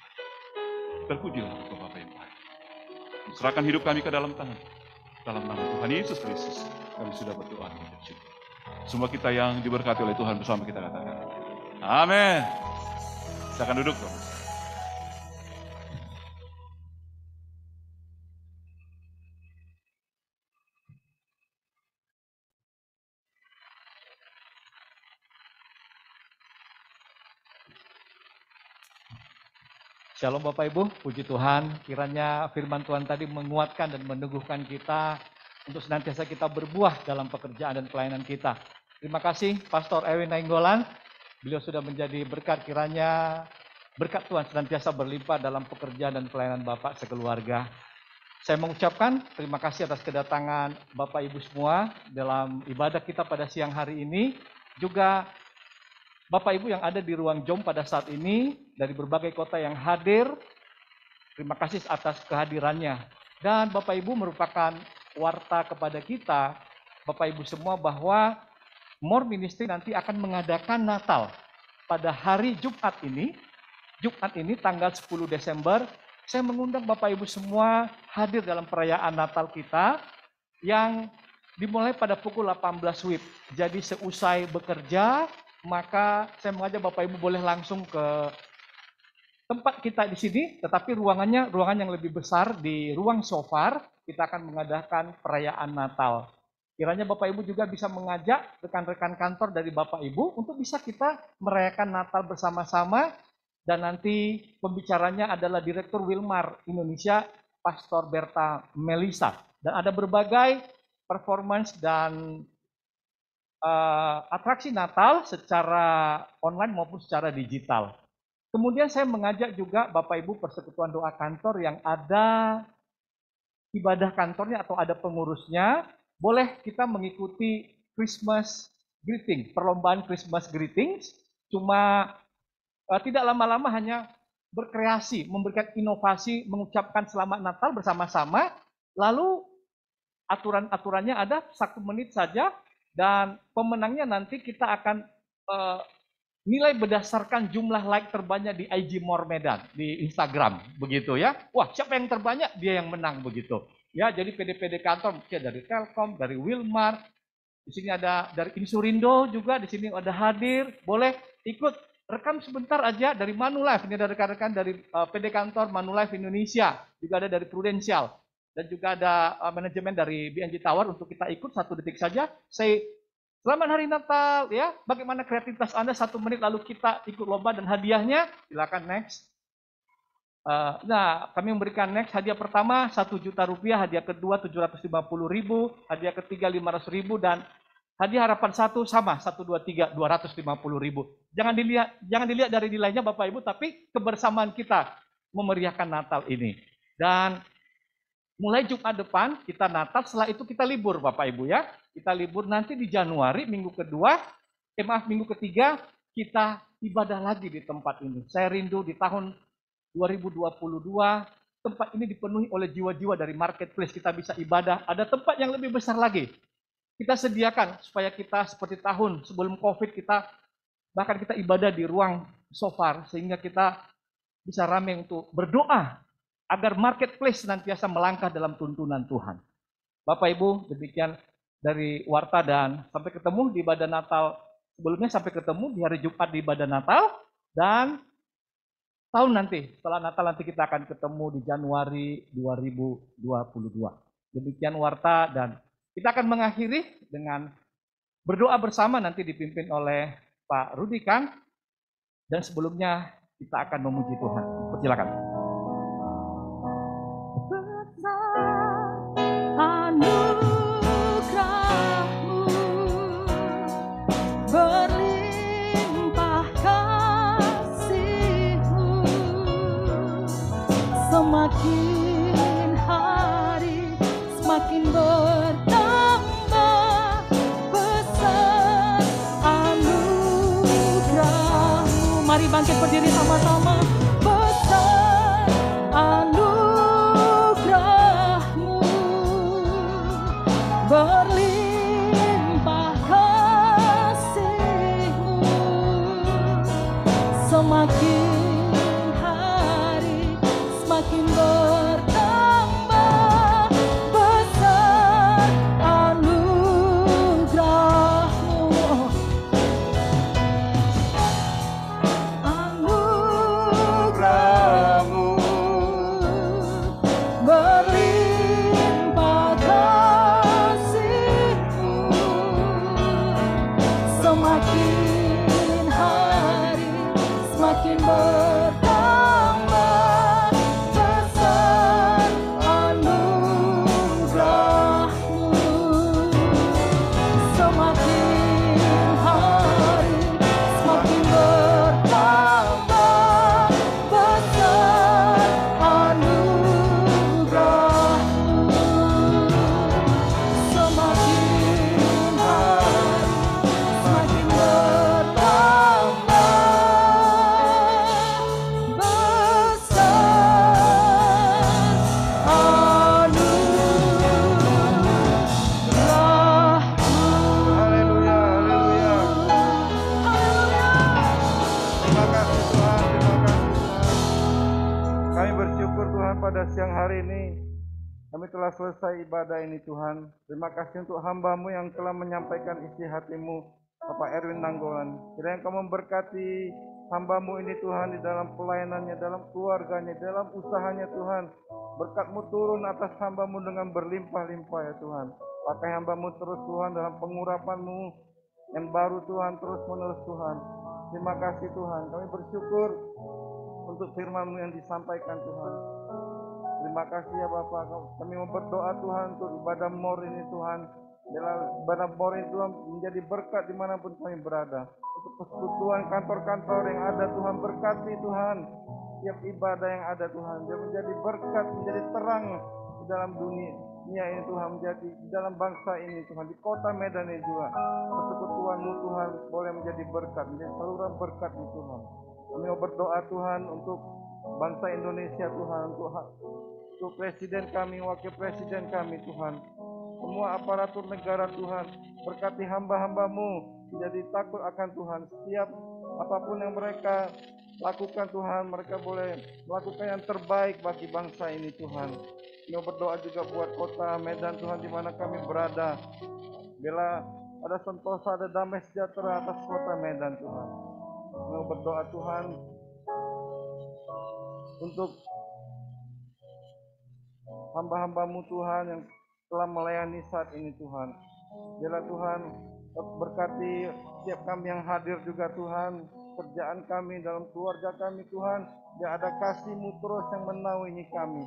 Terpujilah Engkau Bapa yang baik. Serahkan hidup kami ke dalam tangan. Dalam nama Tuhan Yesus Kristus kami sudah berdoa dan bersyukur. Semua kita yang diberkati oleh Tuhan bersama kita katakan, amin. Silakan duduk, Bapak. Shalom Bapak Ibu, puji Tuhan, kiranya firman Tuhan tadi menguatkan dan meneguhkan kita untuk senantiasa kita berbuah dalam pekerjaan dan pelayanan kita. Terima kasih Pastor Erwin Nainggolan, beliau sudah menjadi berkat, kiranya berkat Tuhan senantiasa berlimpah dalam pekerjaan dan pelayanan Bapak sekeluarga. Saya mengucapkan terima kasih atas kedatangan Bapak Ibu semua dalam ibadah kita pada siang hari ini, juga Bapak Ibu yang ada di ruang JOM pada saat ini, dari berbagai kota yang hadir, terima kasih atas kehadirannya. Dan Bapak Ibu merupakan warta kepada kita, Bapak Ibu semua, bahwa More Ministry nanti akan mengadakan Natal pada hari Jumat ini tanggal 10 Desember, saya mengundang Bapak Ibu semua hadir dalam perayaan Natal kita, yang dimulai pada pukul 18 WIB. Jadi seusai bekerja, maka saya mengajak Bapak Ibu boleh langsung ke tempat kita di sini, tetapi ruangan yang lebih besar di ruang Sofar, kita akan mengadakan perayaan Natal. Kiranya Bapak Ibu juga bisa mengajak rekan-rekan kantor dari Bapak Ibu untuk bisa kita merayakan Natal bersama-sama, dan nanti pembicaranya adalah Direktur Wilmar Indonesia, Pastor Berta Melisa. Dan ada berbagai performance dan atraksi Natal secara online maupun secara digital. Kemudian saya mengajak juga Bapak Ibu Persekutuan Doa Kantor yang ada ibadah kantornya atau ada pengurusnya, boleh kita mengikuti Christmas Greeting, perlombaan Christmas Greetings. Cuma tidak lama-lama, hanya berkreasi, memberikan inovasi, mengucapkan selamat Natal bersama-sama, lalu aturan-aturannya ada 1 menit saja. Dan pemenangnya nanti kita akan nilai berdasarkan jumlah like terbanyak di IG More Medan, di Instagram, begitu ya. Wah, siapa yang terbanyak, dia yang menang, begitu. Ya, jadi PD-PD kantor, mungkin dari Telkom, dari Wilmar, di sini ada dari Insurindo juga, di sini ada hadir, boleh ikut, rekam sebentar aja dari Manulife, ini ada rekan-rekan dari PD kantor Manulife Indonesia, juga ada dari Prudential. Dan juga ada manajemen dari BNJ Tower untuk kita ikut 1 detik saja. Say, selamat hari Natal, ya. Bagaimana kreativitas Anda 1 menit lalu kita ikut lomba dan hadiahnya, silakan next. Nah, kami memberikan next, hadiah pertama 1 juta rupiah, hadiah kedua 750.000, hadiah ketiga 500.000, dan hadiah harapan 1 sama 1, 2, 3 250.000. Jangan dilihat dari nilainya Bapak Ibu, tapi kebersamaan kita memeriahkan Natal ini. Dan mulai Jumat depan kita Natal, setelah itu kita libur Bapak Ibu ya. Kita libur nanti di Januari minggu ketiga kita ibadah lagi di tempat ini. Saya rindu di tahun 2022 tempat ini dipenuhi oleh jiwa-jiwa dari marketplace, kita bisa ibadah. Ada tempat yang lebih besar lagi. Kita sediakan supaya kita seperti tahun sebelum Covid, bahkan kita ibadah di ruang Sofar, sehingga kita bisa ramai untuk berdoa agar marketplace senantiasa melangkah dalam tuntunan Tuhan. Bapak Ibu, demikian dari Warta, dan sampai ketemu di ibadah Natal sebelumnya, sampai ketemu di hari Jumat di ibadah Natal, dan tahun nanti, setelah Natal nanti kita akan ketemu di Januari 2022. Demikian Warta, dan kita akan mengakhiri dengan berdoa bersama nanti dipimpin oleh Pak Rudi Kang, dan sebelumnya kita akan memuji Tuhan. Persilakan. Berlimpah semakin hari semakin bertambah besar anugerah-Mu. Mari bangkit berdiri sama-sama. Besar anugerah-Mu, berlimpah kasih-Mu, semakin hari semakin bertambah besar anugerah-Mu. Anugerah-Mu, berlimpah kasih-Mu, semakin hari semakin bertambah besar anugerah-Mu, semakin hari semakin bertambah besar anugerah-Mu, semakin hari semakin bertambah Haleluya, haleluya. Terima kasih Tuhan, terima kasih Tuhan. Kami bersyukur Tuhan pada siang hari ini kami telah selesai ibadah ini Tuhan. Terima kasih untuk hamba-Mu yang telah menyampaikan isi hati-Mu, Bapak Erwin Nanggolan. Kiranya Kau memberkati hamba-Mu ini Tuhan di dalam pelayanannya, dalam keluarganya, dalam usahanya Tuhan. Berkat-Mu turun atas hamba-Mu dengan berlimpah-limpah ya Tuhan. Pakai hamba-Mu terus Tuhan dalam pengurapan-Mu yang baru Tuhan, terus menerus Tuhan. Terima kasih Tuhan, kami bersyukur untuk firman-Mu yang disampaikan Tuhan. Terima kasih ya Bapak, kami mau berdoa Tuhan untuk ibadah MOR ini Tuhan. Biarlah ibadah MOR ini Tuhan menjadi berkat dimanapun kami berada. Untuk persekutuan kantor-kantor yang ada Tuhan, berkati Tuhan. Tiap ibadah yang ada Tuhan, dia menjadi berkat, menjadi terang di dalam dunia ini Tuhan, menjadi di dalam bangsa ini Tuhan, di kota Medan ini juga. Persekutuan-Mu Tuhan boleh menjadi berkat, menjadi saluran berkat di Tuhan. Kami mau berdoa Tuhan untuk bangsa Indonesia Tuhan, untuk presiden kami, wakil presiden kami Tuhan, semua aparatur negara Tuhan, berkati hamba-hamba-Mu menjadi takut akan Tuhan. Setiap apapun yang mereka lakukan Tuhan, mereka boleh melakukan yang terbaik bagi bangsa ini Tuhan. Kami berdoa juga buat kota Medan Tuhan, di mana kami berada. Bila ada sentosa, ada damai sejahtera atas kota Medan Tuhan. Kami berdoa Tuhan untuk hamba-hamba-Mu Tuhan yang telah melayani saat ini Tuhan. Biarlah Tuhan berkati setiap kami yang hadir juga Tuhan, kerjaan kami, dalam keluarga kami Tuhan. Biar ada kasih-Mu terus yang menaungi kami.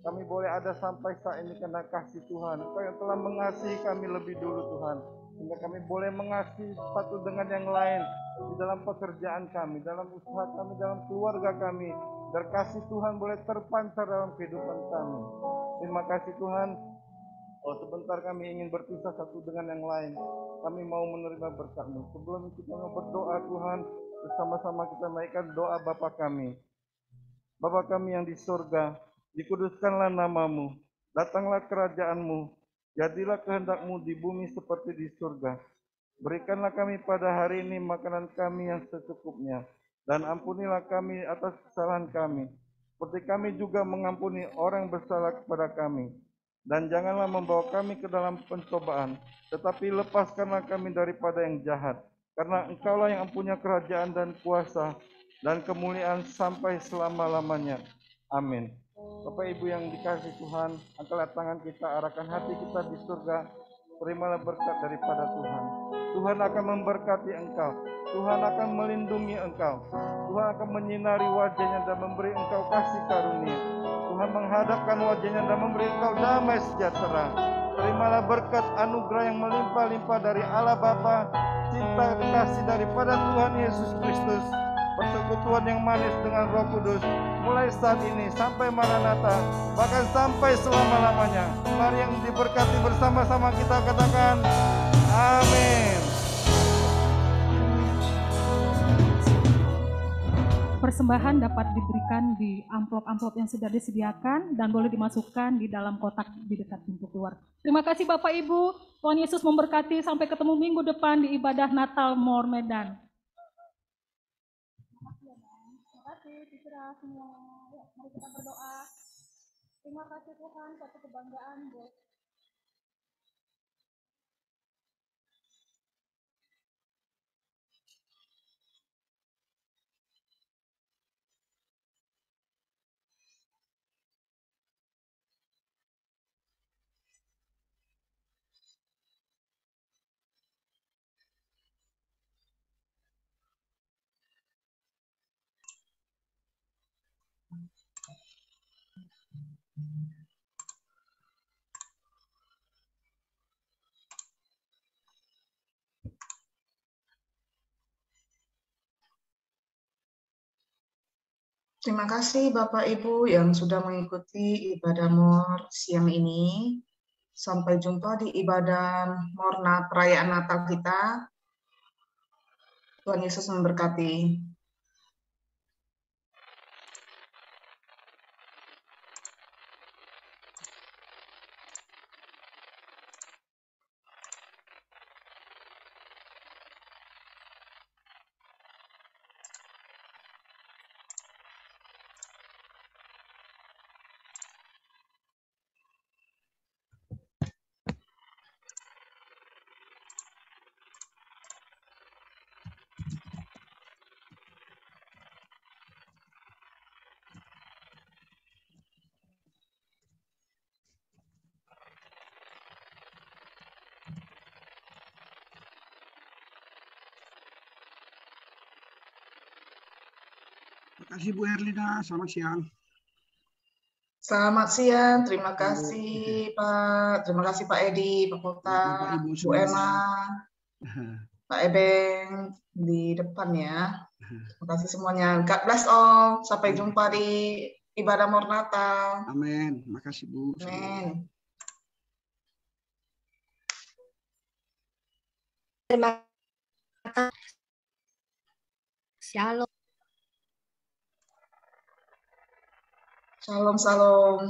Kami boleh ada sampai saat ini karena kasih Tuhan. Engkau yang telah mengasihi kami lebih dulu Tuhan. Sehingga kami boleh mengasihi satu dengan yang lain di dalam pekerjaan kami, dalam usaha kami, dalam keluarga kami. Biar kasih Tuhan boleh terpancar dalam kehidupan kami. Terima kasih Tuhan. Oh, sebentar kami ingin berpisah satu dengan yang lain. Kami mau menerima berkat-Mu. Sebelum itu kami berdoa Tuhan, bersama-sama kita naikkan doa Bapa kami. Bapa kami yang di surga, dikuduskanlah nama-Mu, datanglah kerajaan-Mu, jadilah kehendak-Mu di bumi seperti di surga. Berikanlah kami pada hari ini makanan kami yang secukupnya, dan ampunilah kami atas kesalahan kami, seperti kami juga mengampuni orang bersalah kepada kami. Dan janganlah membawa kami ke dalam pencobaan, tetapi lepaskanlah kami daripada yang jahat. Karena Engkaulah yang mempunyai kerajaan dan kuasa dan kemuliaan sampai selama-lamanya. Amin. Bapak Ibu yang dikasihi Tuhan, angkatlah tangan kita, arahkan hati kita di surga. Terimalah berkat daripada Tuhan. Tuhan akan memberkati engkau. Tuhan akan melindungi engkau. Tuhan akan menyinari wajahnya dan memberi engkau kasih karunia. Tuhan menghadapkan wajahnya dan memberi engkau damai sejahtera. Terimalah berkat anugerah yang melimpah-limpah dari Allah Bapa, cinta dan kasih daripada Tuhan Yesus Kristus, persekutuan yang manis dengan Roh Kudus mulai saat ini sampai Maranatha, bahkan sampai selama-lamanya. Mari yang diberkati bersama-sama kita katakan amin. Persembahan dapat diberikan di amplop-amplop yang sudah disediakan dan boleh dimasukkan di dalam kotak di dekat pintu keluar. Terima kasih Bapak Ibu, Tuhan Yesus memberkati, sampai ketemu minggu depan di ibadah Natal Mor Medan. Terima kasih, dikira semua. Mari kita berdoa. Terima kasih Tuhan, satu kebanggaan buat Terima kasih Bapak Ibu yang sudah mengikuti ibadah Mor siang ini. Sampai jumpa di ibadah Mor perayaan Natal kita. Tuhan Yesus memberkati. Terima kasih Bu Erlina, selamat siang. Selamat siang, terima kasih Pak. Terima kasih Pak Edi, Pak Kota, Bu Emma, Pak Ebeng di depan ya. Terima kasih semuanya. God bless all. Sampai jumpa di ibadah Mor Natal. Amin. Terima kasih Bu. Amin. Terima kasih. Shalom. Shalom, shalom.